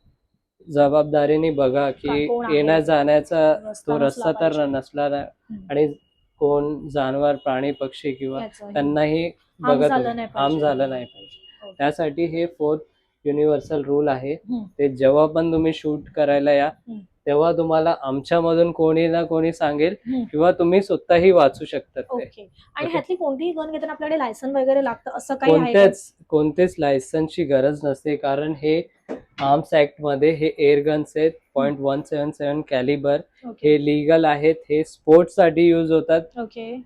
S5: जबाबदारीने बघा की
S2: कोण आहे?
S5: येण्या जाण्याचा
S2: रस्ता
S5: तो
S2: नसला
S5: रस्ता तर
S2: पाहिजे.
S5: नसला नाही, आणि कोण जानवर प्राणी पक्षी किंवा
S2: याचं
S5: त्यांनाही
S2: harm
S5: बघा
S2: झालं
S5: तुम्ही,
S2: नाही
S5: हार्म
S2: पाहिजे.
S5: झालं नाही पाहिजे.
S2: ओके.
S5: त्यासाठी हे फोर्थ युनिव्हर्सल रूल आहे. ते जेव्हा पण तुम्ही शूट करायला या तेव्हा तुम्हाला आमच्यामधून कोणी ना कोणी सांगेल किंवा तुम्ही स्वतःही वाचू शकता ते.
S2: ओके. आणि ह्यातली कोणतीही गन घेताना आपल्याकडे लायसन वगैरे लागतं असं काही आहे का?
S5: कोणतेच लायसन्सची गरज नसते, कारण हे आर्म्स ऍक्ट मध्ये हे एअर गन्स आहेत. .177 कॅलिबर,
S2: ओके.
S5: हे लिगल आहेत. हे स्पोर्ट्स साठी यूज होतात.
S2: ओके.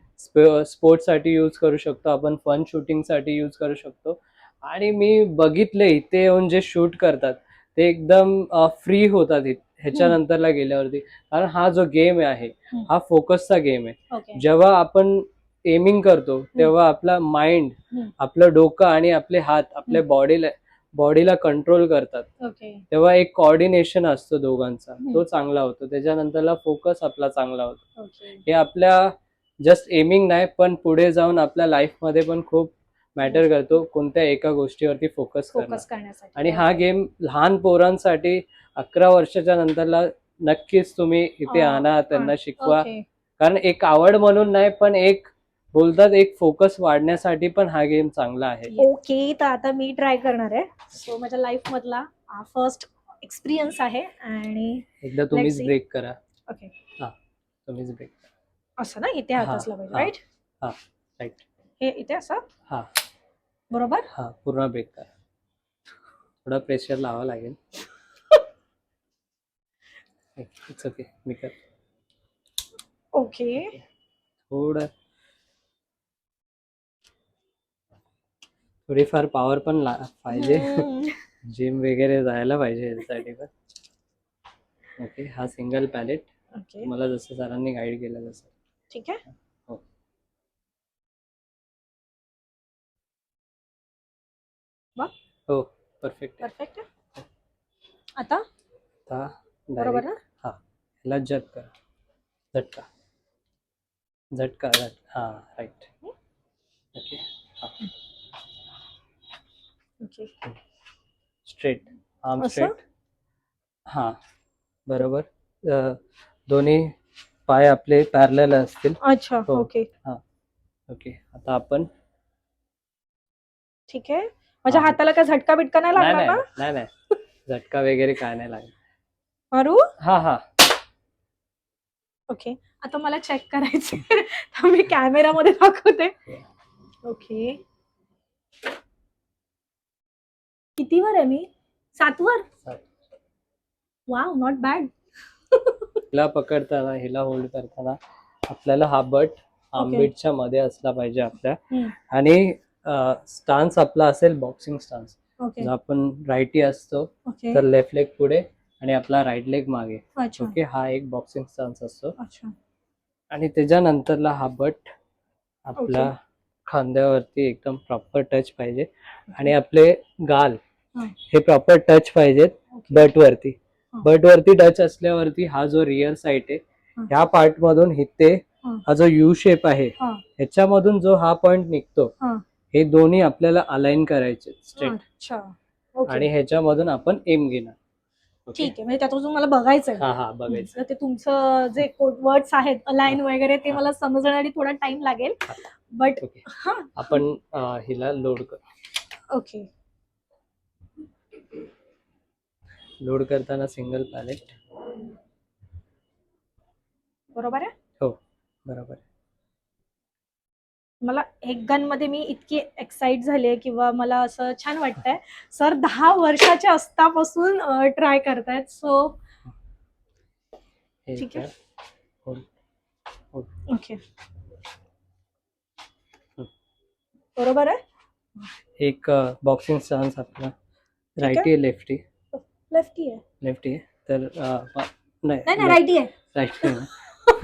S5: स्पोर्ट्स साठी यूज करू शकतो आपण, फन शूटिंग साठी यूज करू शकतो. आणि मी बघितले इथे येऊन जे शूट करतात ते एकदम फ्री होतात ह्याच्यानंतरला गेल्यावरती, कारण हा जो गेम आहे हा फोकसचा गेम आहे.
S2: ओके.
S5: जेव्हा आपण एमिंग करतो तेव्हा आपला माइंड, आपलं डोकं आणि आपले हात आपल्या बॉडीला कंट्रोल करतात.
S2: ओके.
S5: तेव्हा एक कोऑर्डिनेशन असतो दोघांचा, तो चांगला होतो. त्याच्यानंतरला फोकस आपला चांगला होतो.
S2: ओके.
S5: हे आपल्या जस्ट एमिंग नाही, पण पुढे जाऊन आपल्या लाईफ मध्ये पण खूप मॅटर करतो कोणत्या एका गोष्टीवरती फोकस
S2: करण्यासाठी.
S5: आणि हा गेम लहान पोरांसाठी 11 वर्षाच्या नंतरला नक्कीच तुम्ही इथे आणा, त्यांना शिकवा.
S2: ओके.
S5: कारण एक आवड म्हणून नाही, पण एक बोलतात एक फोकस वाढण्यासाठी पण हा गेम चांगला आहे.
S2: ओके. तर आता मी ट्राय करणार आहे. सो माझ्या लाईफ मधला फर्स्ट एक्सपिरियन्स आहे आणि
S5: एकदा तुम्हीच
S2: Let's see.
S5: ब्रेक करा.
S2: ओके.
S5: तुम्हीच ब्रेक करा.
S2: असं ना, इथे हात असला पाहिजे, राईट?
S5: हा राईट.
S2: हे इथे असं
S5: हा
S2: बरोबर.
S5: हा पूर्ण ब्रेक करा. थोडा प्रेशर लावा लागेल. इट्स ओके, मी कर.
S2: ओके.
S5: थोडं थोडीफार पॉवर पण पाहिजे. जिम वगैरे जायला पाहिजे यासाठी पण. ओके. हा सिंगल पॅलेट,
S2: ओके.
S5: मला जसं सरांनी गाईड केलं तसं.
S2: ठीक आहे.
S5: हो. हो परफेक्ट.
S2: परफेक्ट. आता बरोबर ना?
S5: हा ह्याला झटका झटका झटका हा राईट. ओके. हा
S2: ओके.
S5: स्ट्रेट, आर्म
S2: असं?
S5: स्ट्रेट. हा बरोबर. दोन्ही पाय आपले पॅरलल असतील.
S2: अच्छा.
S5: हो.
S2: ओके.
S5: ओके. आता आपण
S2: ठीक आहे. माझ्या हाताला काय झटका बिटका नाही
S5: नाही
S2: लागणार
S5: नाही
S2: ना?
S5: नाही झटका वगैरे काय नाही लागेल.
S2: मारू?
S5: हा हा
S2: ओके. आता मला चेक करायचं तर मी कॅमेरामध्ये दाखवते. ओके. कितीवर आहे मी? 7 वर? Wow, not bad.
S5: हिला पकडताना, हिला होल्ड करताना आपल्याला हा बट आर्मबीटच्या मध्ये असला पाहिजे आपल्या.
S2: हम्म.
S5: आणि स्टान्स आपला असेल बॉक्सिंग स्टान्स.
S2: ओके
S5: जर आपण राईटी असतो
S2: ओके.
S5: तर लेफ्ट लेग पुढे आणि आपला राईट लेग मागे.
S2: अच्छा
S5: ओके, हा एक बॉक्सिंग स्टान्स असतो.
S2: अच्छा.
S5: आणि त्याच्यानंतरला हा बट आपल्या खांद्यावरती एकदम प्रॉपर टच पाहिजे. आणि आपले गाल
S2: हा.
S5: हे प्रॉपर टच पाहिजेत
S2: ओके.
S5: बट वरती.
S2: हा.
S5: बट वरती टच असल्यावरती हा जो रिअर साइड आहे
S2: हा.
S5: ह्या पार्ट मधून इथे
S2: हा.
S5: हा जो यू शेप आहे
S2: हा.
S5: ह्याच्यामधून जो हा पॉइंट निघतो
S2: हा.
S5: हे दोन्ही आपल्याला अलाइन करायचे स्ट्रेट.
S2: अच्छा ओके.
S5: आणि ह्याच्यामधून आपण एम घेणार. ओके?
S2: ठीक आहे, म्हणजे त्यातून मला बघायचं आहे.
S5: हा हा बघायचं.
S2: तर ते तुमचं जे वर्ड्स आहेत अलाइन वगैरे ते मला समजण्यासाठी थोडा टाइम लागेल. बट
S5: ओके,
S2: हा
S5: आपण हिला लोड कर.
S2: ओके.
S5: लोड करताना सिंगल पॅलेट.
S2: बरोबर आहे.
S5: हो बरोबर.
S2: मला एक गन मध्ये मी इतकी एक्साइट झाली आहे किंवा मला असं छान वाटतंय. सर 10 वर्षाच्या असतापासून ट्राय करतायत. सो
S5: हे
S2: ठीक आहे.
S5: कर. hold.
S2: ओके बरोबर आहे.
S5: एक बॉक्सिंग स्टान्स आपला
S2: आहे.
S5: Righty lefty.
S2: लेफ्टी आहे.
S5: लेफ्टी आहे तर
S2: नाही नाही राईटी आहे.
S5: राईट.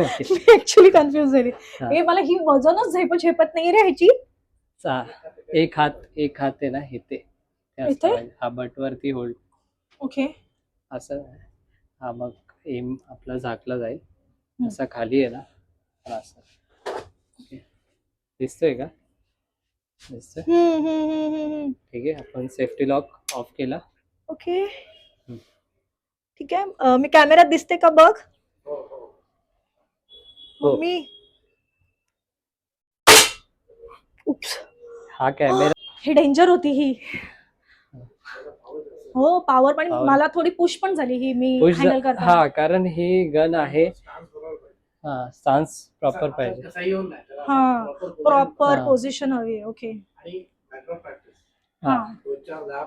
S2: मी ऍक्च्युली कन्फ्युज झाली.
S5: हा.
S2: हे मला ही वजनच झेपत नाही रे ह्याची.
S5: एक हात आहे ना इथे ते असलं
S2: इथे?
S5: पाहिजे. हा बट वरती होल्ड
S2: ओके
S5: असं. हा मग एम आपला झाकला जाईल. असा खाली आहे ना हा असं. ओके, दिसतोय का? दिसतोय. ठीक आहे, आपण सेफ्टी लॉक ऑफ केला.
S2: ओके ठीक आहे. मी कॅमेऱ्यात दिसते का बघ.
S5: हो.
S2: मी उप्स,
S5: हा कॅमेरा
S2: हे डेंजर होती ही. हो पॉवर पण
S5: Power.
S2: मला थोडी पुश पण झाली ही मी
S5: पुश.
S2: हँडल करताना.
S5: हा कारण ही गन आहे. हा स्टान्स प्रॉपर पाहिजे.
S2: हा प्रॉपर
S5: हा.
S2: पोझिशन हवी आहे. ओके
S5: हा
S2: हा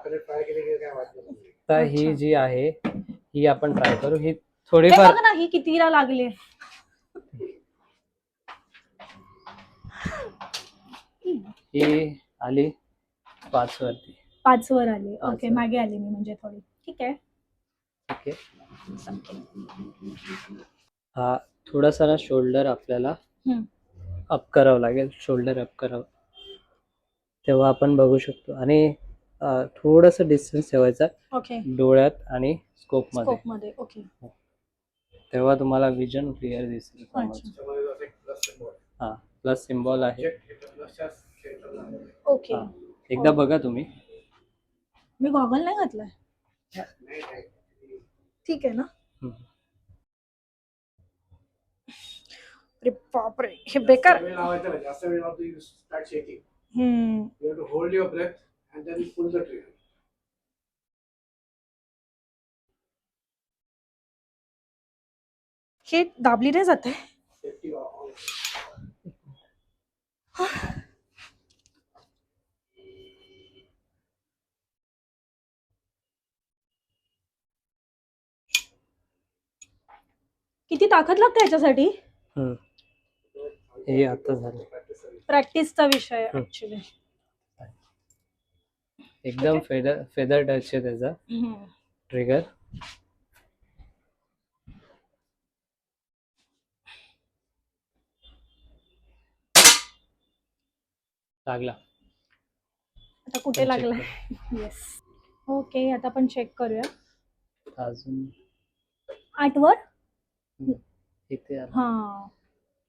S5: तर ही जी आहे ही आपण ट्राय करू. ही
S2: हे
S5: थोडीफार
S2: बघ ना ही कितीला लागली.
S5: ही आली 5 वरती.
S2: 5 वर आली. ओके
S5: वर.
S2: मागे आली मी म्हणजे थोडी. ठीक आहे.
S5: ओके, हा थोडासा ना शोल्डर आपल्याला अप करावं लागेल. शोल्डर अप करावं तेव्हा आपण बघू शकतो. आणि थोडस डिस्टन्स ठेवायचा
S2: ओके
S5: डोळ्यात आणि स्कोप मध्ये.
S2: स्कोप मध्ये. ओके
S5: तेव्हा तुम्हाला विजन क्लिअर दिसेल.
S2: अच्छा
S5: हा प्लस सिम्बॉल आहे.
S2: ओके.
S5: हा एकदा बघा तुम्ही.
S2: मी गॉगल नाही घातलाय. ठीक आहे ना.
S5: हम्म.
S2: अरे बापरे हे बेकार.
S4: जास्त वेळ लावतो you start shaking.
S2: हम्म
S4: You have to hold your breath and then pull the trigger.
S2: हे दाबली नाही जाते.
S4: Safety all.
S2: किती ताकद लागते याच्यासाठी.
S5: हम्म. हे आता झालं.
S2: प्रॅक्टिसचा विषय
S5: हम्म.
S2: ऍक्च्युली.
S5: एकदम फेदर टच आहे त्याचा ट्रिगर. लागला.
S2: आता कुठे
S5: check
S2: लागलाय. येस ओके आता आपण चेक करूया.
S5: अजून
S2: 8 वर.
S5: इथे आला.
S2: हा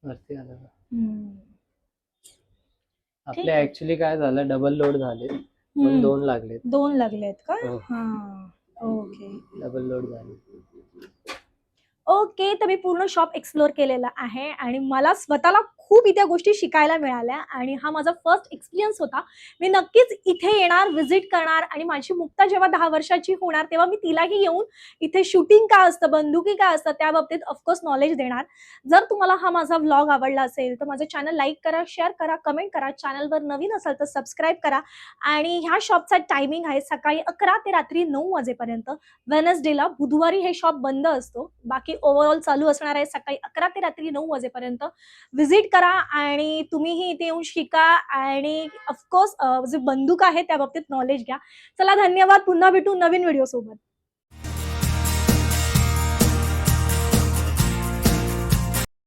S5: वरती आला.
S2: हम्म.
S5: आपले ऍक्च्युली काय झालं डबल लोड झाले म्हणून 2 लागले.
S2: 2 लागलेत का.
S5: हो.
S2: हा ओके
S5: डबल लोड झाले.
S2: ओके तर मी पूर्ण शॉप एक्सप्लोर केलेला आहे आणि मला स्वतःला खूप इथे गोष्टी शिकायला मिळाल्या आणि हा माझा फर्स्ट एक्सपिरियन्स होता. मी नक्कीच इथे येणार, व्हिजिट करणार आणि माझी मुक्ता जेव्हा 10 वर्षाची होणार तेव्हा मी तिलाही येऊन इथे शूटिंग काय असतं, बंदुकी काय असतं त्या बाबतीत ऑफकोर्स नॉलेज देणार. जर तुम्हाला हा माझा व्लॉग आवडला असेल तर माझं चॅनल लाईक करा, शेअर करा, कमेंट करा. चॅनलवर नवीन असाल तर सबस्क्राईब करा आणि ह्या शॉपचा टायमिंग आहे सकाळी 11 ते रात्री 9 वाजेपर्यंत. वेडनेसडेला, बुधवारी हे शॉप बंद असतो. बाकी ओव्हरऑल चालू असणार आहे सकाळी 11 ते रात्री 9 वाजेपर्यंत. व्हिजिट करा आणि तुम्हीही इथे येऊन शिका आणि ऑफकोर्स जे बंदूक आहे त्या बाबतीत नॉलेज घ्या. चला धन्यवाद. पुन्हा भेटू नवीन व्हिडिओ सोबत.